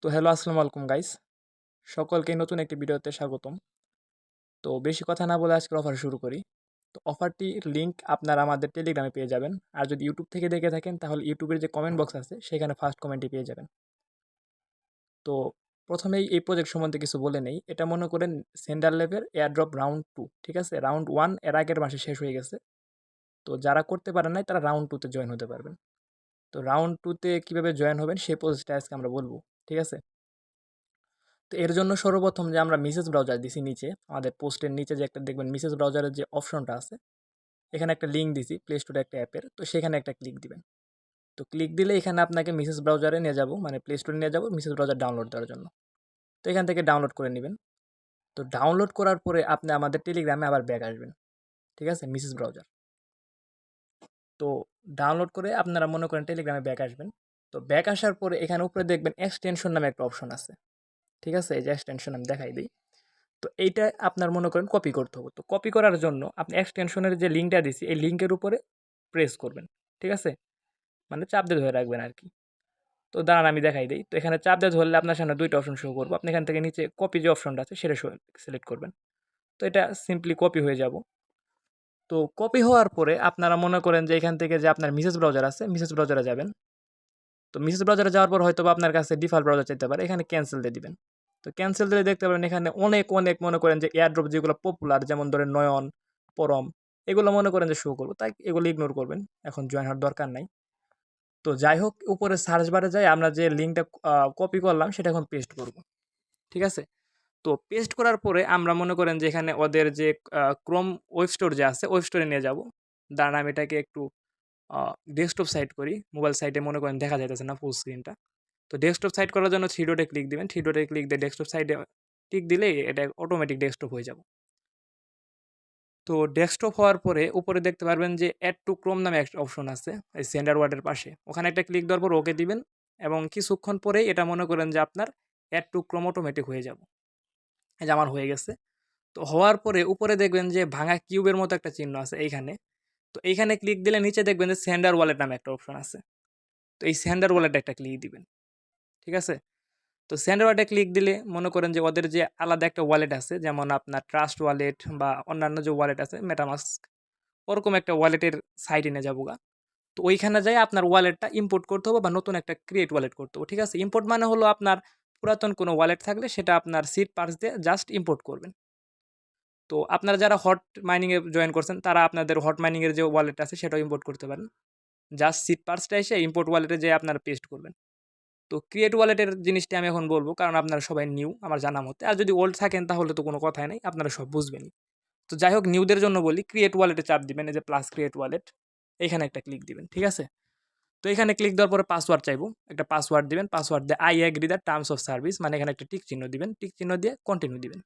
তো হ্যালো, আসসালামু আলাইকুম গাইস। সকলকে নতুন একটি ভিডিওতে স্বাগতম। তো বেশি কথা না বলে আজকের অফার শুরু করি। তো অফারটির লিঙ্ক আপনারা আমাদের টেলিগ্রামে পেয়ে যাবেন। আর যদি ইউটিউব থেকে দেখে থাকেন তাহলে ইউটিউবের যে কমেন্ট বক্স আছে সেখানে ফার্স্ট কমেন্টই পেয়ে যাবেন। তো প্রথমেই এই প্রজেক্ট সম্বন্ধে কিছু বলে নেই। এটা মনে করেন সেন্ডার লেভেল এয়ারড্রপ রাউন্ড 2, ঠিক আছে? রাউন্ড 1 এর আগের মাসে শেষ হয়ে গেছে। তো যারা করতে পারেন নাই তারা রাউন্ড 2 তে জয়েন হতে পারবেন। তো রাউন্ড 2 তে কীভাবে জয়েন হবেন সেই প্রসেসটা আজকে আমরা বলবো, ঠিক আছে? তো এর জন্য সর্বপ্রথম যে আমরা মিসেস ব্রাউজার দিছি নিচে, আমাদের পোস্টের নিচে যে একটা দেখবেন মিসেস ব্রাউজারের যে অপশনটা আছে, এখানে একটা লিঙ্ক দিছি প্লে স্টোরে একটা অ্যাপের, তো সেখানে একটা ক্লিক দিবেন। তো ক্লিক দিলে এখানে আপনাকে মিসেস ব্রাউজারে নিয়ে যাব, মানে প্লে স্টোরে নিয়ে যাব মিসেস ব্রাউজার ডাউনলোড দেওয়ার জন্য। তো এখান থেকে ডাউনলোড করে নেবেন। তো ডাউনলোড করার পরে আপনি আমাদের টেলিগ্রামে আবার ব্যাক আসবেন, ঠিক আছে? Mrs browser. তো ডাউনলোড করে আপনারা মনে করেন টেলিগ্রামে ব্যাক আসবেন। তো ব্যাক আসার পরে এখানে উপরে দেখবেন এক্সটেনশন নামে একটা অপশন আছে, ঠিক আছে? এই যে এক্সটেনশন আমি দেখাই দিই। তো এইটা আপনার মনে করেন কপি করতে হবে। তো কপি করার জন্য আপনি এক্সটেনশনের যে লিঙ্কটা দিছি এই লিঙ্কের উপরে প্রেস করবেন, ঠিক আছে? মানে চাপ দিয়ে ধরে রাখবেন আর কি। তো দাঁড়ান আমি দেখাই দিই। তো এখানে চাপ দিয়ে ধরলে আপনার সামনে দুইটা অপশন শো করবো। আপনি এখান থেকে নিচে কপি যে অপশনটা আছে সেটা সিলেক্ট করবেন। তো এটা সিম্পলি কপি হয়ে যাব। তো কপি হওয়ার পরে আপনারা মনে করেন যে এখান থেকে যে আপনার মিসেস ব্রাউজার আছে মিসেস ব্রাউজারে যাবেন। তো মিসেস ব্রাউজারে যাওয়ার পর হয়তো আপনার কাছে ডিফল্ট ব্রাউজার চাইতে পারে, এখানে ক্যান্সেল দিয়ে দিবেন। তো ক্যান্সেল দিলে দেখতে পাবেন এখানে অনেক অনেক মনে করেন যে এয়ারড্রপ যেগুলো পপুলার, যেমন ধরেন নয়ন, পরম, এগুলো মনে করেন যে শো করবো, তাই এগুলো ইগনোর করবেন, এখন জয়েন হওয়ার দরকার নাই। তো যাই হোক, উপরে সার্চ বারে যাই আমরা যে লিঙ্কটা কপি করলাম সেটা এখন পেস্ট করব, ঠিক আছে? তো পেস্ট করার পরে আমরা মনে করেন যে এখানে ওদের যে ক্রোম ওয়েব স্টোর যে আছে ওয়েব স্টোরে নিয়ে যাব। দাঁড়ান আমি এটাকে একটু ডেস্কটপ সাইট করি, মোবাইল সাইটে মনে করেন দেখা যাইতেছে না ফুল স্ক্রিনটা। তো ডেস্কটপ সাইট করার জন্য থ্রি ডটে ক্লিক দিবেন, থ্রি ডটে ক্লিক দিয়ে ডেস্কটপ সাইটে টিক দিলেই এটা অটোমেটিক ডেস্কটপ হয়ে যাব। তো ডেস্কটপ হওয়ার পরে উপরে দেখতে পারবেন যে অ্যাড টু ক্রোম নামে একটা অপশন আছে এই সেন্ডার ওয়ার্ডের পাশে, ওখানে একটা ক্লিক দেওয়ার পর ওকে দিবেন এবং কিছুক্ষণ পরেই এটা মনে করেন যে আপনার অ্যাড টু ক্রোম অটোমেটিক হয়ে যাব। এই যে আমার হয়ে গেছে। তো হওয়ার পরে উপরে দেখবেন যে ভাঙা কিউবের মতো একটা চিহ্ন আছে এইখানে। তো এইখানে ক্লিক দিলে নিচে দেখবেন যে সেন্ডার ওয়ালেট নামে একটা অপশন আছে। তো এই সেন্ডার ওয়ালেটে একটা ক্লিক দিবেন, ঠিক আছে? তো সেন্ড ওয়ালেটে ক্লিক দিলে মনে করেন যে ওদের যে আলাদা একটা ওয়ালেট আছে, যেমন আপনার ট্রাস্ট ওয়ালেট বা অন্যান্য যে ওয়ালেট আছে মেটামাস্ক, ওরকম একটা ওয়ালেটের সাইটে নিয়ে যাবো গা। তো ওইখানে যাই আপনার ওয়ালেটটা ইম্পোর্ট করতে হবে বা নতুন একটা ক্রিয়েট ওয়ালেট করতে হবে, ঠিক আছে? ইম্পোর্ট মানে হলো আপনার পুরাতন কোনো ওয়ালেট থাকলে সেটা আপনার সিট পার্স দিয়ে জাস্ট ইম্পোর্ট করবেন। তো আপনারা যারা হট মাইনিংয়ে জয়েন করছেন তারা আপনাদের হট মাইনিংয়ের যে ওয়ালেট আছে সেটাও ইম্পোর্ট করতে পারেন। জাস্ট সিট পার্সটা এসে ইম্পোর্ট ওয়ালেটে যেয়ে আপনারা পেস্ট করবেন। তো ক্রিয়েট ওয়ালেটের জিনিসটি আমি এখন বলবো, কারণ আপনারা সবাই নিউ আমার জানা মতে। আর যদি ওল্ড থাকেন তাহলে তো কোনো কথাই নাই, আপনারা সব বুঝবেনই। তো যাই হোক, নিউদের জন্য বলি, ক্রিয়েট ওয়ালেটে চাপ দিবেন, এই যে প্লাস ক্রিয়েট ওয়ালেট, এখানে একটা ক্লিক দিবেন, ঠিক আছে? তো এখানে ক্লিক দেওয়ার পরে পাসওয়ার্ড চাইবো, একটা পাসওয়ার্ড দিবেন, পাসওয়ার্ড দিয়ে I agree the terms of service, মানে এখানে একটা টিক চিহ্ন দিবেন, টিক চিহ্ন দিয়ে কন্টিনিউ দিবেন।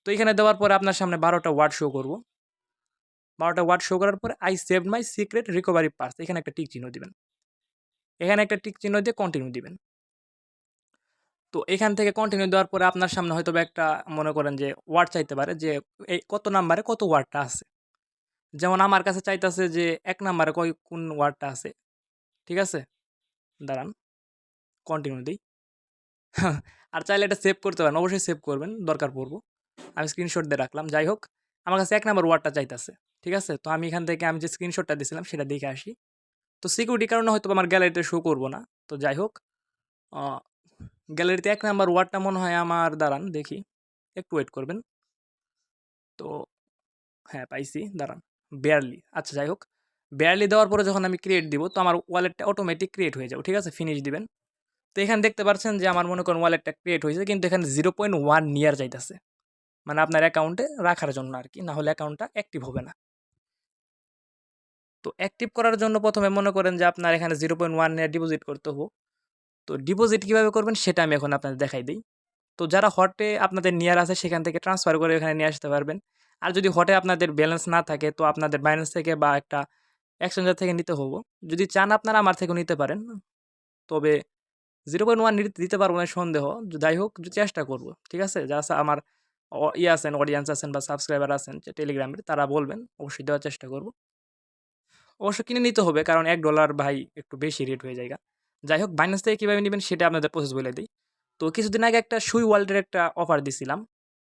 তো এখানে দেওয়ার পরে আপনার সামনে 12টা ওয়ার্ড শো করবো। 12টা ওয়ার্ড শো করার পরে I save my secret recovery phrase, এখানে একটা টিক চিহ্ন দিবেন, এখানে একটা টিক চিহ্ন দিয়ে কন্টিনিউ দিবেন। তো এখান থেকে কন্টিনিউ দেওয়ার পরে আপনার সামনে হয়তো একটা মনে করেন যে ওয়ার্ড চাইতে পারে যে এই কত নাম্বারে কত ওয়ার্ডটা আছে। যেমন আমার কাছে চাইতেছে যে 1 নাম্বারে কোন ওয়ার্ডটা আছে, ঠিক আছে? দাঁড়ান, কন্টিনিউ দিই। আর চাইলে এটা সেভ করতে পারেন, অবশ্যই সেভ করবেন, দরকার পড়বো। আমি স্ক্রিনশট দিয়ে রাখলাম। যাই হোক, আমার কাছে 1 নাম্বার ওয়ার্ডটা চাইতেছে, ঠিক আছে? তো আমি এখান থেকে আমি যে স্ক্রিনশটটা দিয়েছিলাম সেটা দেখে আসি। তো সিকিউরিটির কারণে হয়তো আমার গ্যালারিতে শো করবো না। তো যাই হোক, গ্যালারিতে 1 নাম্বার ওয়ার্ডটা মনে হয় আমার, দাঁড়ান দেখি, একটু ওয়েট করবেন। তো হ্যাঁ, পাইছি, দাঁড়ান, বেয়ারলি, আচ্ছা যাই হোক, বেয়ারলি দেওয়ার পরে যখন আমি ক্রিয়েট দিব তো আমার ওয়ালেটটা অটোমেটিক ক্রিয়েট হয়ে যাবে, ঠিক আছে? ফিনিশ দিবেন। তো এখানে দেখতে পাচ্ছেন যে আমার মনে করেন ওয়ালেটটা ক্রিয়েট হয়েছে, কিন্তু এখানে 0.1 নিয়ার যাইতেছে, মানে আপনার অ্যাকাউন্টে রাখার জন্য আর কি, না হলে অ্যাকাউন্টটা অ্যাক্টিভ হবে না। তো অ্যাক্টিভ করার জন্য প্রথমে মনে করেন যে আপনার এখানে 0.1 নিয়ার ডিপোজিট করতে হবে। তো ডিপোজিট কীভাবে করবেন সেটা আমি এখন আপনাদের দেখাই দিই। তো যারা হটে আপনাদের নিয়ার আছে সেখান থেকে ট্রান্সফার করে এখানে নিয়ে আসতে পারবেন। আর যদি হটে আপনাদের ব্যালেন্স না থাকে তো আপনাদের বাইন্যান্স থেকে বা একটা এক্সচেঞ্জার থেকে নিতে হবো। যদি চান আপনারা আমার থেকেও নিতে পারেন। তবে 0.1 দিতে পারবো না সন্দেহ। যাই হোক, চেষ্টা করব, ঠিক আছে? যারা আমার আছেন, অডিয়েন্স আছেন বা সাবস্ক্রাইবার আছেন যে টেলিগ্রামের, তারা বলবেন, অবশ্যই দেওয়ার চেষ্টা করব। অবশ্য কিনে নিতে হবে, কারণ $1 ভাই একটু বেশি রেট হয়ে যায়। যাই হোক, বাইন্যান্স থেকে কীভাবে নেবেন সেটা আপনাদের প্রসেস বলে দিই। তো কিছুদিন আগে একটা সুই ওয়ালেটের একটা অফার দিছিলাম।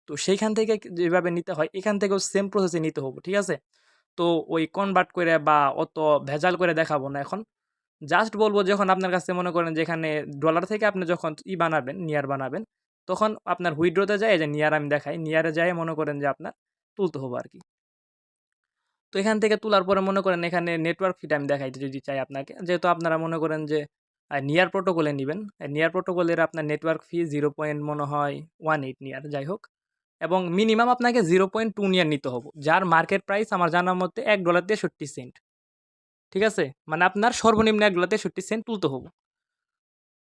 তো সেইখান থেকে যেভাবে নিতে হয় এখান থেকেও সেম প্রসেসে নিতে হবে, ঠিক আছে? তো ওই কনভার্ট করে বা অত ভেজাল করে দেখাবো না এখন। জাস্ট বলবো যখন আপনার কাছে মনে করেন যে এখানে ডলার থেকে আপনি যখন বানাবেন, নিয়ার বানাবেন, তখন আপনার উইথড্রোতে যায় যে নিয়ার আমি দেখাই, নিয়ারে যায় মনে করেন যে আপনার তুলতে হবে আরকি। তো এখান থেকে তোলার পরে মনে করেন এখানে নেটওয়ার্ক ফিটা আমি দেখাইতে যদি চাই আপনাকে। যেহেতু আপনারা মনে করেন যে নিয়ার প্রোটোকলে নিবেন। নিয়ার প্রোটোকলের আপনার নেটওয়ার্ক ফি 0 পয়েন্ট মনে হয় 18 নিয়ার যাই হোক। এবং মিনিমাম আপনাকে 0.2 নিয়ার নিতে হবে। যার মার্কেট প্রাইস আমার জানার মধ্যে $1.63। ঠিক আছে? মানে আপনার সর্বনিম্ন $1.63 তুলতে হবে।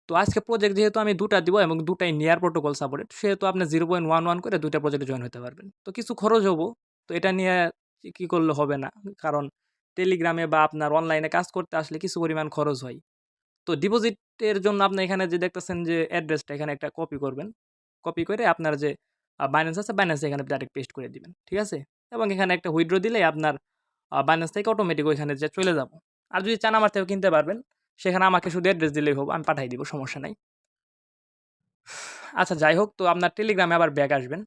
তো আজকে প্রজেক্ট যেহেতু আমি ২ টা দিব এবং ২ টাই নিয়ার প্রোটোকল সাপোর্টেড, সেহেতু আপনি 0.11 করে ২ টা প্রজেক্টে জয়েন হতে পারবেন। তো কিছু খরচ হবো। তো এটা নিয়ে কি করলে হবে না। কারণ টেলিগ্রামে বা আপনার অনলাইনে কাজ করতে আসলে কিছু পরিমাণ খরচ হয়। তো ডিপোজিটের জন্য আপনি এখানে যে দেখতেছেন যে অ্যাড্রেসটা এখানে একটা কপি করবেন। কপি করে আপনার যে বাইন্যান্স আছে বাইন্যান্সে এখানে ডাইরেক্ট পেস্ট করে দিবেন। ঠিক আছে? এবং এখানে একটা উইথড্র দিলেই আপনার বাইন্যান্স থেকে অটোমেটিক ওইখানে যে চলে যাব। আর যদি চান আমার থেকেও কিনতে পারবেন। সেখানে আমাকে শুধু অ্যাড্রেস দিলেই হবে। আমি পাঠাই দিব, সমস্যা নাই। আচ্ছা যাই হোক, তো আপনার টেলিগ্রামে আবার ব্যাক আসবেন।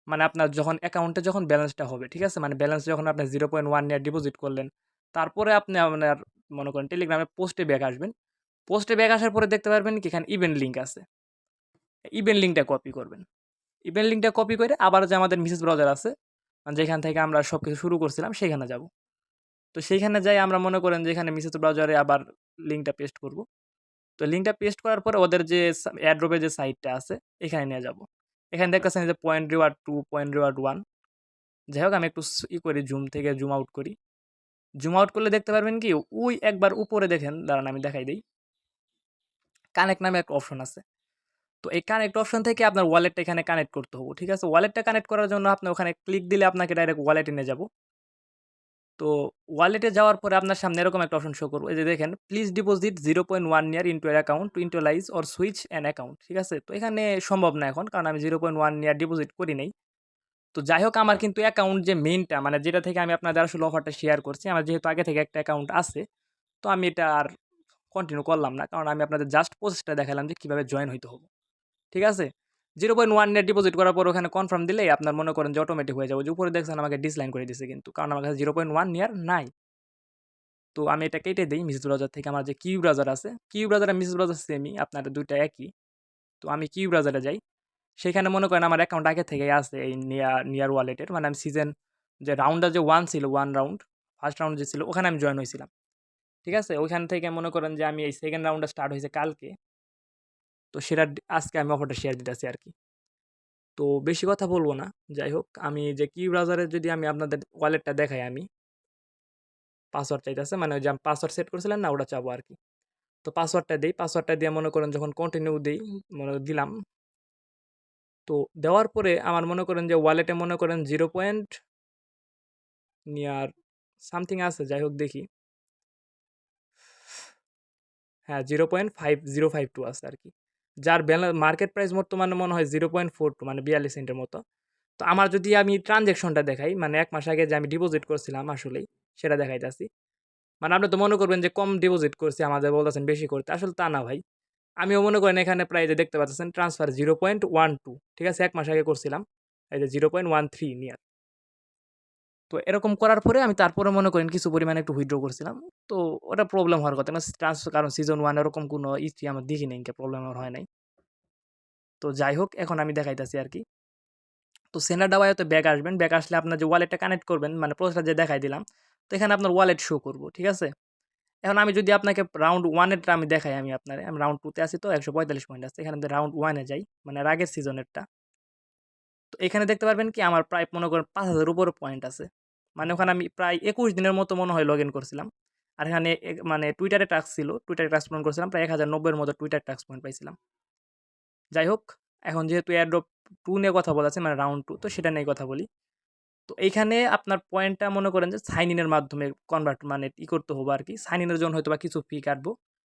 মানে আপনার যখন অ্যাকাউন্টে যখন ব্যালেন্সটা হবে, ঠিক আছে? মানে ব্যালেন্স যখন আপনি 0.1 নিয়ে ডিপোজিট করলেন, তারপরে আপনি আপনার মনে করেন টেলিগ্রামে পোস্টে ব্যাক আসবেন। পোস্টে ব্যাক আসার পরে দেখতে পারবেন কি এখানে ইভেন্ট লিঙ্ক আছে। ইভেন্ট লিঙ্কটা কপি করবেন। ইভেন্ট লিঙ্কটা কপি করে আবার যে আমাদের মিসেস ব্রাউজার আছে, যেখান থেকে আমরা সবকিছু শুরু করছিলাম সেখানে যাব। তো সেইখানে যাই আমরা মনে করেন যে এখানে মিসেস ব্রাউজারে আবার লিঙ্কটা পেস্ট করব। তো লিঙ্কটা পেস্ট করার পরে ওদের যে এয়ারড্রপের যে সাইটটা আছে এখানে নিয়ে যাব। এখানে দেখতেছেন যে পয়েন্ট রিওয়ার্ড 2, পয়েন্ট রিওয়ার্ড 1। যাই হোক আমি একটু করি, জুম থেকে জুম আউট করি। জুম আউট করলে দেখতে পারবেন কি ওই একবার উপরে দেখেন, দাঁড়ান আমি দেখাই দেই। কানেক্ট নামে একটা অপশন আছে। তো এই কানেক্ট অপশন থেকে আপনার ওয়ালেটটা এখানে কানেক্ট করতে হবে। ঠিক আছে? ওয়ালেটটা কানেক্ট করার জন্য আপনি ওখানে ক্লিক দিলে আপনাকে ডাইরেক্ট ওয়ালেটে নিয়ে যাব। তো ওয়ালেটে যাওয়ার পরে আপনার সামনে এরকম একটা অপশন শো করবে। এই যে দেখেন, please deposit 0.1 your into your account to utilise or switch an account. ঠিক আছে? তো এখানে সম্ভব না এখন, কারণ আমি 0.1 ইয়ার ডিপোজিট করি নাই। তো যাই হোক, আমার কিন্তু অ্যাকাউন্ট যে মেইনটা মানে যেটা থেকে আমি আপনাদের আসলে অফারটা শেয়ার করছি, আমার যেহেতু আগে থেকে একটা অ্যাকাউন্ট আছে, তো আমি এটা আর কন্টিনিউ করলাম না। কারণ আমি আপনাদের জাস্ট প্রসেসটা দেখালাম যে কিভাবে জয়েন হইতে হবে। ঠিক আছে? 0.1 নেট ডিপোজিট করার পর ওখানে কনফার্ম দিলেই আপনার মনে করেন যে অটোমেটিক হয়ে যাবে। যে উপরে দেখছেন আমাকে ডিসলাইন করে দিছে কিন্তু। কারণ আমার কাছে 0.1 নেয়ার নাই। তো আমি এটা কেটে দেই মিসেস ব্রাউজার থেকে। আমার যে কিউ ব্রাউজার আছে, কিউ ব্রাউজার আর মিসেস ব্রাউজার সেমই, আপনার ২ টা একই। তো আমি কিউ ব্রাউজারে যাই। সেখানে মনে করেন আমার অ্যাকাউন্ট আগে থেকেই আছে এই নিয়ার ওয়ালেটের। মানে আমি সিজন যে রাউন্ডটা যে 1 ছিল, 1 রাউন্ড, ফার্স্ট রাউন্ড যে ছিল ওখানে আমি জয়েন হইছিলাম। ঠিক আছে? ওইখান থেকে মনে করেন যে আমি এই সেকেন্ড রাউন্ডটা স্টার্ট হইছে কালকে। তো সেটা আজকে আমি অফারটা শেয়ার দিতেছি আরকি। তো বেশি কথা বলব না। যাই হোক, আমি যে কি ব্রাউজারে যদি আমি আপনাদের ওয়ালেটটা দেখাই আমি, পাসওয়ার্ড চাইতেছে। মানে ওই যে আমি পাসওয়ার্ড সেট করেছিলেন না ওটা চাবো আরকি। তো পাসওয়ার্ডটা দেই। পাসওয়ার্ডটা দিয়ে মনে করেন যখন কন্টিনিউ দেই, দিলাম। তো দেওয়ার পরে আমার মনে করেন যে ওয়ালেটে মনে করেন 0 পয়েন্ট নিয়ার সামথিং আছে। যাই হোক দেখি। হ্যাঁ, 0.5052 আছে আরকি। যার মার্কেট প্রাইস বর্তমানে মনে হয় 0.42 মানে 42 সেন্টের মতো। তো আমার যদি আমি ট্রান্সেকশনটা দেখাই, মানে ১ মাস আগে যে আমি ডিপোজিট করছিলাম আসলেই, সেটা দেখাইতেছি। মানে আপনি তো মনে করবেন যে কম ডিপোজিট করছি, আমাদের বলতেছেন বেশি করতে। আসলে তা না ভাই। আমিও মনে করেন এখানে প্রায় যে দেখতে পাচ্ছেন ট্রান্সফার 0.12, ঠিক আছে? ১ মাস আগে করছিলাম। এই যে 0.13 নিয়ার। তো এরকম করার পরে আমি তারপরে মনে করেন কিছু পরিমাণে একটু উইথড্র করছিলাম। তো ওটা প্রবলেম হওয়ার কথা না। কারণ সিজন 1 এরকম কোনো ইস্যু আমার দেখি নাই, প্রবলেম আমার হয় নাই। তো যাই হোক, এখন আমি দেখাইতেছি আরকি। তো সেন্ডার ডাওয়াতে ব্যাক আসবেন। ব্যাক আসলে আপনার যে ওয়ালেটটা কানেক্ট করবেন, মানে প্রসেসটা যে দেখাই দিলাম। তো এখানে আপনার ওয়ালেট শো করব। ঠিক আছে? এখন আমি যদি আপনাকে রাউন্ড 1 এরটা আমি দেখাই আমি আপনারে। আমি রাউন্ড 2 তে আছি, তো ১৪৫ পয়েন্ট আছে। এখানে যদি রাউন্ড 1 এ যাই, মানে এর আগের সিজনেরটা। তো এখানে দেখতে পারবেন কি আমার প্রায় মনে করেন ৫,০০০ এর উপরে পয়েন্ট আছে। মানে ওখানে আমি প্রায় ২১ দিনের মতো মনে হয় লগইন করছিলাম। আর এখানে মানে টুইটারে টাস্ক ছিল। টুইটারে টাস্ক পূরণ করছিলাম। প্রায় ১,০৯০ এর মতো টুইটার টাস্ক পয়েন্ট পাইছিলাম। যাই হোক, এখন যেহেতু এয়ারড্রপ 2 নিয়ে কথা বলা আছে, মানে রাউন্ড 2, তো সেটা নিয়ে কথা বলি। তো এইখানে আপনার পয়েন্টটা মনে করেন যে সাইন ইনের মাধ্যমে কনভার্ট মানে করতে হবে আরকি। সাইন ইনের জন্য হয়তোবা কিছু ফি কাটবো।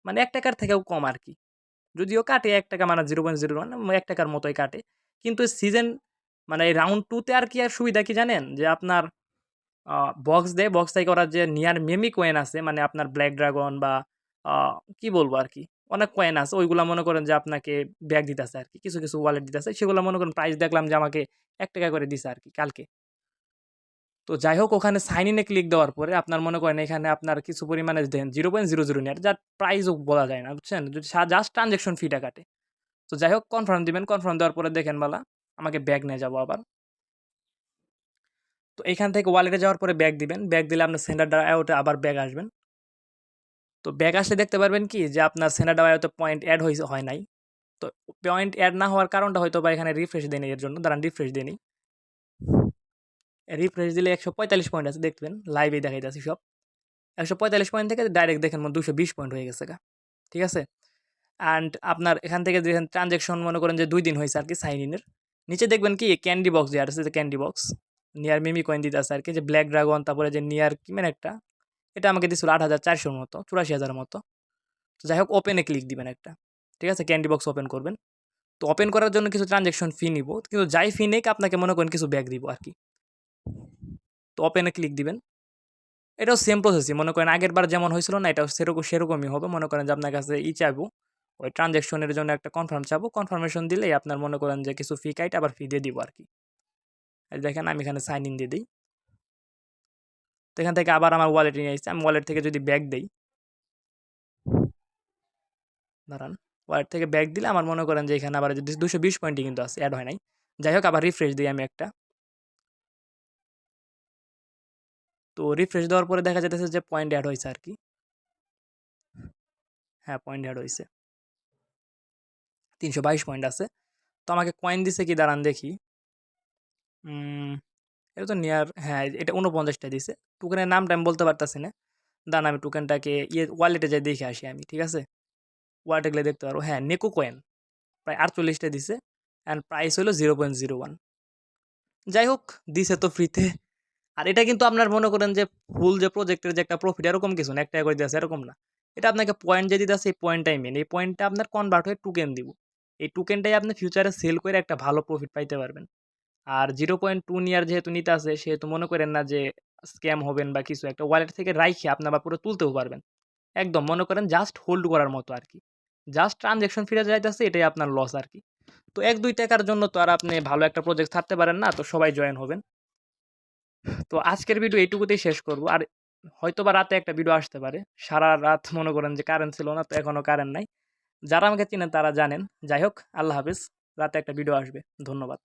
মানে ৳১ থেকেও কম আরকি। যদিও কাটে ৳১ মানে 0.01 ৳১ মতোই কাটে। কিন্তু সিজন মানে এই রাউন্ড 2 তে আর কি আর সুবিধা কি জানেন? যে আপনার আ বক্স দেয়, বক্স থেকে ওরা যে নিয়ার মেমি কয়েন আছে, মানে আপনার ব্লাক ড্রাগন বা আ কি বলবো আরকি। অনেক কয়েন আছে, ওইগুলা মনে করেন যে আপনাকে ব্যাক দিতেছে আর কি, কিছু কিছু ওয়ালেট দিতেছে, সেগুলো মনে করেন প্রাইস দেখলাম যে আমাকে 1 টাকা করে দিছে আর কি কালকে। তো যাই হোক, ওখানে সাইন ইনে ক্লিক দেওয়ার পরে আপনার মনে করেন এখানে আপনার কিছু পরিমাণে দেন 0.00 নেট, যার প্রাইসও বলা যায় না, বুঝছেন? জাস্ট ট্রানজ্যাকশন ফিটা কাটে। তো যাই হোক, কনফার্ম দিবেন, কনফার্ম দেওয়ার পরে দেখেন বালা আমাকে ব্যাক নিয়ে যাবো আবার। তো এখান থেকে ওয়ালেটে যাওয়ার পরে ব্যাক দিবেন, ব্যাক দিলে আপনার সেন্ডার ডায়াওতে আবার ব্যাক আসবেন। তো ব্যাক আসলে দেখতে পারবেন কি যে আপনার সেন্ডার ডায়াওতে পয়েন্ট অ্যাড হয় নাই। তো পয়েন্ট অ্যাড না হওয়ার কারণটা হয়তো বা এখানে রিফ্রেশ দেয়নি, এর জন্য দাঁড়ান রিফ্রেশ দিই। রিফ্রেশ দিলে 145 পয়েন্ট আছে, দেখবেন লাইভে দেখাইতেছি সব। 145 পয়েন্ট থেকে ডাইরেক্ট দেখেন 220 পয়েন্ট হয়ে গেছে গা, ঠিক আছে? অ্যান্ড আপনার এখান থেকে দেখেন ট্রানজ্যাকশন মনে করেন যে 2 দিন হয়েছে আর কি সাইন ইনের। নিচে দেখবেন কি ক্যান্ডি বক্স যে আছে, যে ক্যান্ডি বক্স নিয়ার মিমি কয়েন দিতে আছে আর কি, যে ব্ল্যাক ড্রাগন, তারপরে যে নিয়ার কি মানে একটা, এটা আমাকে দিছিল 8,400 মতো, 84,000 মতো। তো যাই হোক, ওপেনে ক্লিক দিবেন একটা, ঠিক আছে? ক্যান্ডি বক্স ওপেন করবেন। তো ওপেন করার জন্য কিছু ট্রানজ্যাকশন ফি নিব, কিন্তু যাই ফি নেক আপনাকে মনে করেন কিছু ব্যাক দিব আর কি। তো ওপেনে ক্লিক দিবেন। এটাও সেম প্রসেসই, মনে করেন আগের বার যেমন হয়েছিল না, এটাও সেরকমই হবে। মনে করেন যে আপনার কাছে চাইবো ওই ট্রানজ্যাকশনের জন্য একটা কনফার্ম চাবো, কনফার্মেশন দিলেই আপনার মনে করেন যে কিছু ফি কাইট আবার ফি দিয়ে দিব আর কি। দেখেন আমি এখানে সাইন ইন দিয়ে দিই। তো এখান থেকে আবার আমার ওয়ালেটে নিয়ে আসছি, আমি ওয়ালেট থেকে যদি ব্যাক দিই, দাঁড়ান, ওয়ালেট থেকে ব্যাক দিলে আমার মনে করেন যে এখানে আবার 220 পয়েন্টই কিন্তু আছে, অ্যাড হয় নাই। যাই হোক, আবার রিফ্রেশ দিই আমি একটা। তো রিফ্রেশ দেওয়ার পরে দেখা যাচ্ছে যে পয়েন্ট অ্যাড হয়েছে আর কি। হ্যাঁ, পয়েন্ট অ্যাড হয়েছে, 322 পয়েন্ট আছে। তো আমাকে কয়েন দিছে কি, দাঁড়ান দেখি। এটা তো নিয়ার, হ্যাঁ এটা 49টা দিছে। টোকেনের নামটা আমি বলতে পারতাছি না, দাঁড়ান আমি টোকেনটাকে ওয়ালেটে যাই দেখে আসি আমি, ঠিক আছে? ওয়ালেটে গেলে দেখতে পারবো। হ্যাঁ, নেকো কয়েন প্রায় 48টা দিছে, অ্যান্ড প্রাইস হলো 0.01। যাই হোক, দিছে তো ফ্রিতে। আর এটা কিন্তু আপনার মনে করেন যে ফুল যে প্রজেক্টের যে একটা প্রফিট এরকম কিছু না, 1 টাকা করে দিয়েছে এরকম না। এটা আপনাকে পয়েন্ট যে দিতেছে, এই পয়েন্টটাই মেন। এই পয়েন্টটা আপনার কনভার্ট হয়ে টোকেন দিব। এই টোকেনটাই আপনি ফিউচারে সেল করে একটা ভালো প্রফিট পাইতে পারবেন। আর 0.2 নিয়ার যেহেতু নিতে আছে, সেহেতু মনে করেন না যে স্ক্যাম হবেন বা কিছু একটা, ওয়ালেট থেকে রাইখে আপনি আবার পুরো তুলতেও পারবেন। একদম মনে করেন জাস্ট হোল্ড করার মতো আর কি। জাস্ট ট্রানজ্যাকশন ফিরে যাইতেছে, এটাই আপনার লস আর কি। তো 1-2 টাকার জন্য তো আর আপনি ভালো একটা প্রজেক্ট ছাড়তে পারেন না, তো সবাই জয়েন হবেন। তো আজকের ভিডিও এইটুকুতেই শেষ করব। আর হয়তোবা রাতে একটা ভিডিও আসতে পারে। সারা রাত মনে করেন যে কারেন্ট ছিল না, তো এখনো কারেন্ট নাই। যারা আমাকে চিনেন তারা জানেন। যাই হোক, আল্লাহ হাফেজ। রাতে একটা ভিডিও আসবে। ধন্যবাদ।